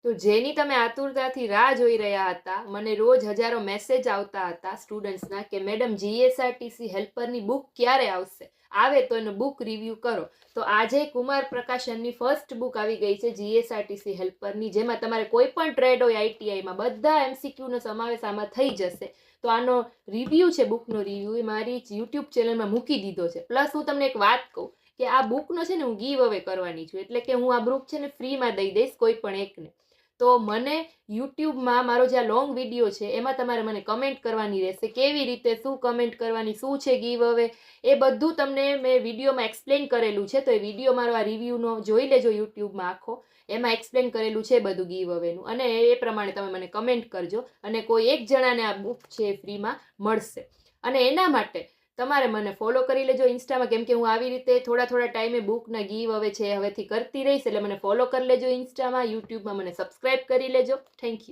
તો જેની તમે આતુરતાથી રાહ જોઈ રહ્યા હતા, મને રોજ હજારો મેસેજ આવતા હતા સ્ટુડન્ટ્સના કે મેડમ જીએસઆરટીસી હેલ્પરની બુક ક્યારે આવશે, આવે તો એનો બુક રિવ્યૂ કરો. તો આજે કુમાર પ્રકાશનની ફર્સ્ટ બુક આવી ગઈ છે જીએસઆરટીસી હેલ્પરની, જેમાં તમારે કોઈ પણ ટ્રેડ હોય આઈટીઆઈમાં બધા એમસીક્યુનો સમાવેશ આમાં થઈ જશે. તો આનો રિવ્યૂ છે, બુકનો રિવ્યૂ એ મારી યુટ્યુબ ચેનલમાં મૂકી દીધો છે. પ્લસ હું તમને એક વાત કહું કે આ બુકનો છે ને હું ગીવ અવે કરવાની છું, એટલે કે હું આ બુક છે ને ફ્રીમાં દઈ દઈશ કોઈ પણ એકને. તો મને યુટ્યુબમાં મારો જે આ લોંગ વિડીયો છે એમાં તમારે મને કમેન્ટ કરવાની રહેશે, કેવી રીતે, શું કમેન્ટ કરવાની, શું છે ગીવ અવે, એ બધું તમને મેં વિડીયોમાં એક્સપ્લેન કરેલું છે. તો એ વિડીયો મારો આ રિવ્યૂનો જોઈ લેજો યુટ્યુબમાં આખો, એમાં એક્સપ્લેન કરેલું છે બધું ગીવ અવેનું, અને એ પ્રમાણે તમે મને કમેન્ટ કરજો અને કોઈ એક જણાને આ બુક છે એ ફ્રીમાં મળશે. અને એના માટે તમારે મને ફોલો કરી લેજો ઇન્સ્ટામાં, કેમ કે હું આવી રીતે થોડા ટાઈમે બુકના ગીવ અવે છે હવેથી કરતી રહીશ, એટલે મને ફોલો કરી લેજો ઇન્સ્ટામાં, યુટ્યુબમાં મને સબસ્ક્રાઈબ કરી લેજો. Thank you.